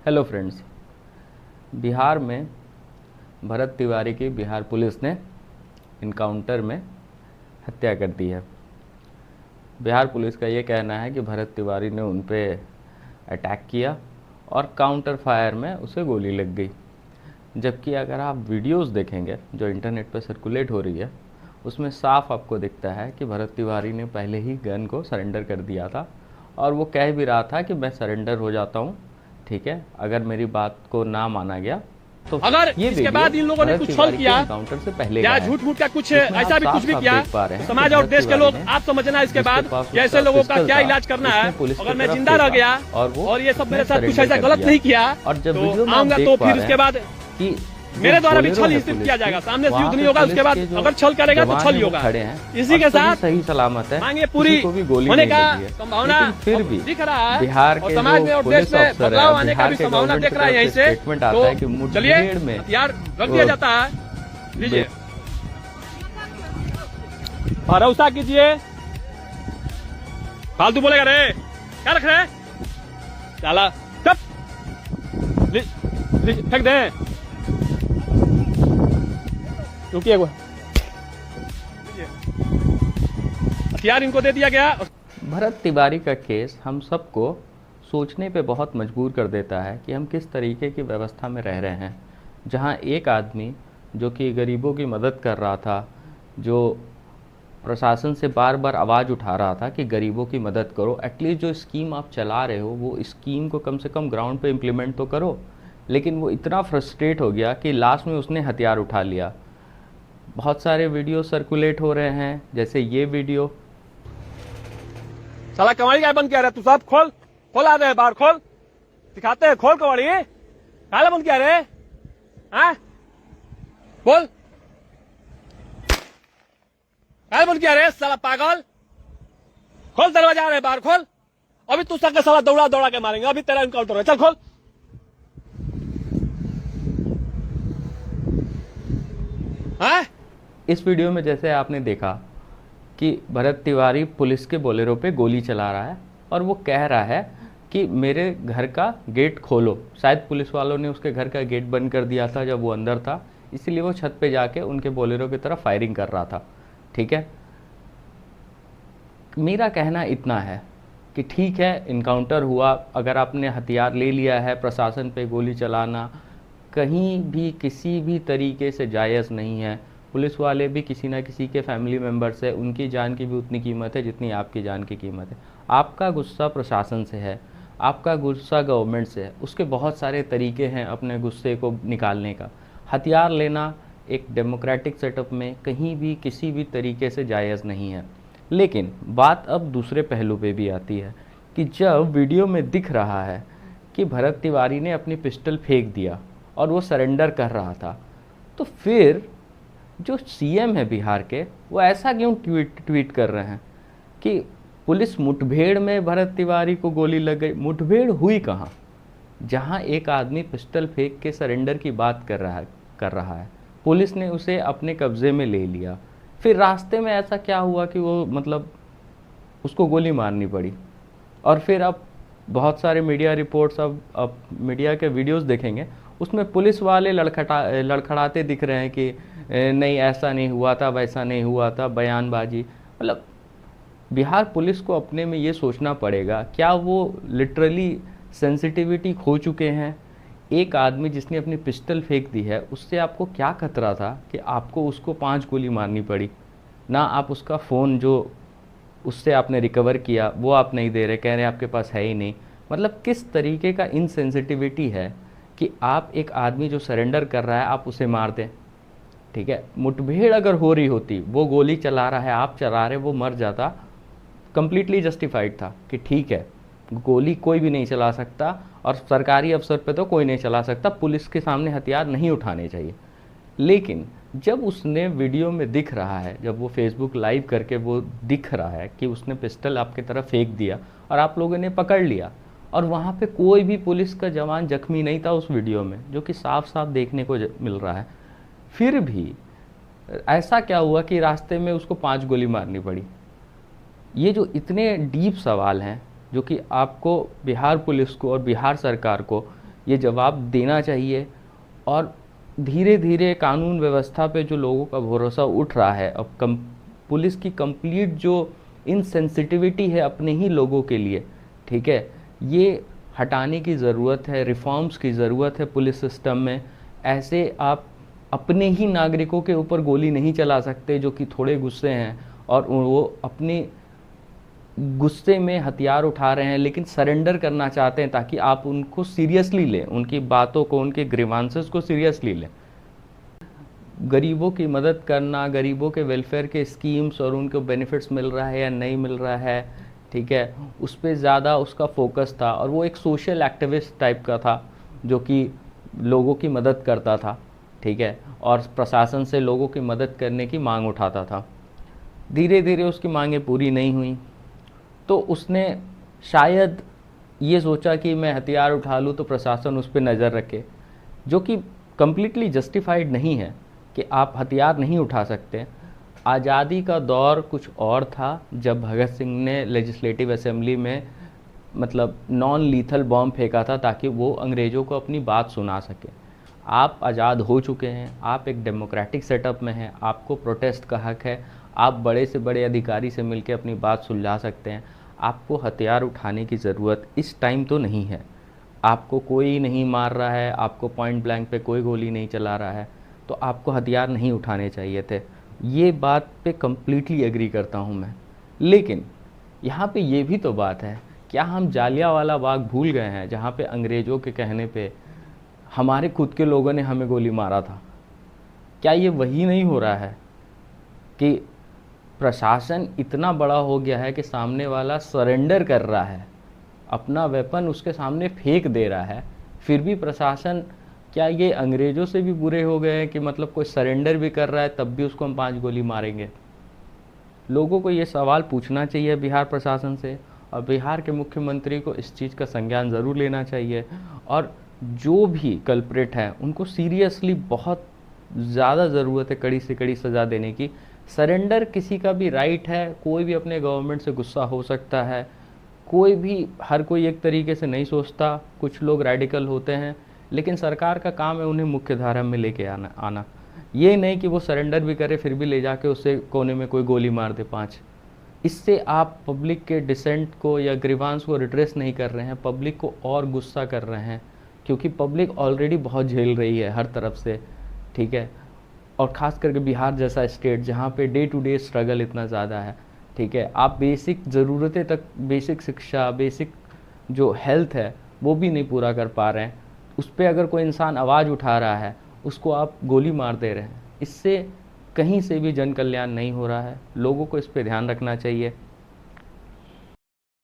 Hello friends. Bihar में भरत तिवारी की Bihar police ने इनकाउंटर में हत्या कर दी है। बिहार पुलिस का ये कहना है कि भरत तिवारी ने उन पे अटैक किया और काउंटर फायर में उसे गोली लग गई। जबकि अगर आप वीडियोस देखेंगे जो इंटरनेट पर सर्कुलेट हो रही है, उसमें साफ आपको दिखता है कि भरत तिवारी ने पहले ही गन को सरेंडर कर दिया था और वो कह भी रहा था कि मैं सरेंडर हो जाता हूँ, ठीक है, अगर मेरी बात को ना माना गया तो। अगर ये इसके बाद इन लोगों ने कुछ छल किया, काउंटर से पहले या झूठ मूठ का कुछ ऐसा भी कुछ भी किया, समाज और देश के लोग आप समझना इसके बाद कि ऐसे लोगों का क्या इलाज करना है। अगर मैं जिंदा रह गया और ये सब मेरे साथ कुछ ऐसा गलत नहीं किया तो आऊंगा, तो फिर उसके बाद कि मेरे द्वारा भी छल स्थित किया जाएगा। सामने से युद्ध नहीं होगा, उसके बाद अगर छल करेगा तो छल ही होगा। इसी के साथ सही सलामत है, मांगे पूरी होने का संभावना फिर भी दिख रहा है। बिहार के समाज में और देश में बदलाव आने का भी संभावना दिख रहा है। यहीं से तो चलिए हथियार रख दिया जाता है। लीजिए, भरोसा कीजिए। फालतू बोलेगा रे, क्या रख रहे साला, फेंक दे। रुकिए, हथियार इनको दे दिया गया। भरत तिवारी का केस हम सबको सोचने पे बहुत मजबूर कर देता है कि हम किस तरीके की व्यवस्था में रह रहे हैं, जहां एक आदमी जो कि गरीबों की मदद कर रहा था, जो प्रशासन से बार बार आवाज़ उठा रहा था कि गरीबों की मदद करो, एटलीस्ट जो स्कीम आप चला रहे हो वो स्कीम को कम से कम ग्राउंड पे इम्प्लीमेंट तो करो। लेकिन वो इतना फ्रस्ट्रेट हो गया कि लास्ट में उसने हथियार उठा लिया। बहुत सारे वीडियो सर्कुलेट हो रहे हैं, जैसे ये वीडियो। साला कमाई क्या बंद किया रहे तू? सब खोल आ रहे, बाहर खोल, दिखाते हैं, खोल कबाड़ी। काला बंद किया रहे, बोल, काला बंद किया रहे साला पागल। खोल दरवाजा, आ रहे बाहर खोल। अभी तू सबके साला दौड़ा के मारेंगे, अभी तेरा इनकाउंटर है। चल खोल। इस वीडियो में जैसे आपने देखा कि भरत तिवारी पुलिस के बोलेरो पे गोली चला रहा है और वो कह रहा है कि मेरे घर का गेट खोलो। शायद पुलिस वालों ने उसके घर का गेट बंद कर दिया था जब वो अंदर था, इसलिए वो छत पे जाके उनके बोलेरो की तरफ फायरिंग कर रहा था। ठीक है, मेरा कहना इतना है कि ठीक है, इनकाउंटर हुआ, अगर आपने हथियार ले लिया है, प्रशासन पे गोली चलाना कहीं भी किसी भी तरीके से जायज़ नहीं है। पुलिस वाले भी किसी ना किसी के फैमिली मेम्बर्स है, उनकी जान की भी उतनी कीमत है जितनी आपकी जान की कीमत है। आपका गुस्सा प्रशासन से है, आपका गुस्सा गवर्नमेंट से है, उसके बहुत सारे तरीके हैं अपने गुस्से को निकालने का। हथियार लेना एक डेमोक्रेटिक सेटअप में कहीं भी किसी भी तरीके से जायज़ नहीं है। लेकिन बात अब दूसरे पहलू पे भी आती है कि जब वीडियो में दिख रहा है कि भरत तिवारी ने अपनी पिस्टल फेंक दिया और वो सरेंडर कर रहा था, तो फिर जो सीएम है बिहार के, वो ऐसा क्यों ट्वीट कर रहे हैं कि पुलिस मुठभेड़ में भरत तिवारी को गोली लग गई। मुठभेड़ हुई कहाँ? जहाँ एक आदमी पिस्टल फेंक के सरेंडर की बात कर रहा है, पुलिस ने उसे अपने कब्जे में ले लिया। फिर रास्ते में ऐसा क्या हुआ कि वो मतलब उसको गोली मारनी पड़ी? और फिर अब बहुत सारे मीडिया रिपोर्ट्स, अब मीडिया के वीडियोस देखेंगे, उसमें पुलिस वाले लड़खड़ाते दिख रहे हैं कि नहीं ऐसा नहीं हुआ था, वैसा नहीं हुआ था, बयानबाजी। मतलब बिहार पुलिस को अपने में ये सोचना पड़ेगा, क्या वो लिटरली सेंसिटिविटी खो चुके हैं? एक आदमी जिसने अपनी पिस्टल फेंक दी है, उससे आपको क्या खतरा था कि आपको उसको 5 गोली मारनी पड़ी? ना आप उसका फ़ोन जो उससे आपने रिकवर किया वो आप नहीं दे रहे, कह रहे हैं आपके पास है ही नहीं। मतलब किस तरीके का इनसेंसिटिविटी है कि आप एक आदमी जो सरेंडर कर रहा है आप उसे मार दें। ठीक है, मुठभेड़ अगर हो रही होती, वो गोली चला रहा है, आप चला रहे, वो मर जाता, कंप्लीटली जस्टिफाइड था कि ठीक है, गोली कोई भी नहीं चला सकता और सरकारी अफसर पे तो कोई नहीं चला सकता, पुलिस के सामने हथियार नहीं उठाने चाहिए। लेकिन जब उसने वीडियो में दिख रहा है, जब वो फेसबुक लाइव करके वो दिख रहा है कि उसने पिस्टल आपकी तरफ फेंक दिया और आप लोगों ने पकड़ लिया, और वहाँ पे कोई भी पुलिस का जवान जख्मी नहीं था उस वीडियो में, जो कि साफ साफ देखने को मिल रहा है, फिर भी ऐसा क्या हुआ कि रास्ते में उसको 5 गोली मारनी पड़ी? ये जो इतने डीप सवाल हैं जो कि आपको बिहार पुलिस को और बिहार सरकार को ये जवाब देना चाहिए। और धीरे धीरे कानून व्यवस्था पे जो लोगों का भरोसा उठ रहा है, अब पुलिस की कंप्लीट जो इनसेंसिटिविटी है अपने ही लोगों के लिए, ठीक है, ये हटाने की ज़रूरत है, रिफॉर्म्स की ज़रूरत है पुलिस सिस्टम में। ऐसे आप अपने ही नागरिकों के ऊपर गोली नहीं चला सकते जो कि थोड़े गुस्से हैं और वो अपने गुस्से में हथियार उठा रहे हैं लेकिन सरेंडर करना चाहते हैं ताकि आप उनको सीरियसली लें, उनकी बातों को, उनके ग्रीवांसेस को सीरियसली लें। गरीबों की मदद करना, गरीबों के वेलफेयर के स्कीम्स और उनको बेनिफिट्स मिल रहा है या नहीं मिल रहा है, ठीक है, उस पर ज़्यादा उसका फोकस था। और वो एक सोशल एक्टिविस्ट टाइप का था जो कि लोगों की मदद करता था, ठीक है, और प्रशासन से लोगों की मदद करने की मांग उठाता था। धीरे धीरे उसकी मांगें पूरी नहीं हुई तो उसने शायद ये सोचा कि मैं हथियार उठा लूँ तो प्रशासन उस पर नज़र रखे, जो कि कम्प्लीटली जस्टिफाइड नहीं है कि आप हथियार नहीं उठा सकते। आज़ादी का दौर कुछ और था जब भगत सिंह ने लेजिस्लेटिव असेंबली में मतलब नॉन लीथल बॉम्ब फेंका था ताकि वो अंग्रेज़ों को अपनी बात सुना सके। आप आज़ाद हो चुके हैं, आप एक डेमोक्रेटिक सेटअप में हैं, आपको प्रोटेस्ट का हक है, आप बड़े से बड़े अधिकारी से मिलकर अपनी बात सुलझा सकते हैं। आपको हथियार उठाने की ज़रूरत इस टाइम तो नहीं है। आपको कोई नहीं मार रहा है, आपको पॉइंट ब्लैंक पे कोई गोली नहीं चला रहा है, तो आपको हथियार नहीं उठाने चाहिए थे। ये बात पे कम्प्लीटली एग्री करता हूँ मैं। लेकिन यहाँ पे ये भी तो बात है, क्या हम जालियांवाला बाग भूल गए हैं जहाँ पे अंग्रेज़ों के कहने पे हमारे खुद के लोगों ने हमें गोली मारा था? क्या ये वही नहीं हो रहा है कि प्रशासन इतना बड़ा हो गया है कि सामने वाला सरेंडर कर रहा है, अपना वेपन उसके सामने फेंक दे रहा है, फिर भी प्रशासन, क्या ये अंग्रेज़ों से भी बुरे हो गए हैं कि मतलब कोई सरेंडर भी कर रहा है तब भी उसको हम 5 गोली मारेंगे? लोगों को ये सवाल पूछना चाहिए बिहार प्रशासन से, और बिहार के मुख्यमंत्री को इस चीज़ का संज्ञान ज़रूर लेना चाहिए और जो भी कल्प्रिट हैं उनको सीरियसली बहुत ज़्यादा ज़रूरत है कड़ी से कड़ी सज़ा देने की। सरेंडर किसी का भी राइट है, कोई भी अपने गवर्नमेंट से गुस्सा हो सकता है, कोई भी, हर कोई एक तरीके से नहीं सोचता, कुछ लोग रेडिकल होते हैं, लेकिन सरकार का काम है उन्हें मुख्य धारा में लेके आना। ये नहीं कि वो सरेंडर भी करे फिर भी ले जाके उससे कोने में कोई गोली मार दे 5। इससे आप पब्लिक के डिसेंट को या ग्रीवांस को रिड्रेस नहीं कर रहे हैं, पब्लिक को और गुस्सा कर रहे हैं, क्योंकि पब्लिक ऑलरेडी बहुत झेल रही है हर तरफ से, ठीक है। और ख़ास करके बिहार जैसा स्टेट जहाँ पे डे टू डे स्ट्रगल इतना ज़्यादा है, ठीक है, आप बेसिक ज़रूरतें तक, बेसिक शिक्षा, बेसिक जो हेल्थ है वो भी नहीं पूरा कर पा रहे हैं। उस पर अगर कोई इंसान आवाज़ उठा रहा है उसको आप गोली मार दे रहे हैं। इससे कहीं से भी जन कल्याण नहीं हो रहा है। लोगों को इस पर ध्यान रखना चाहिए।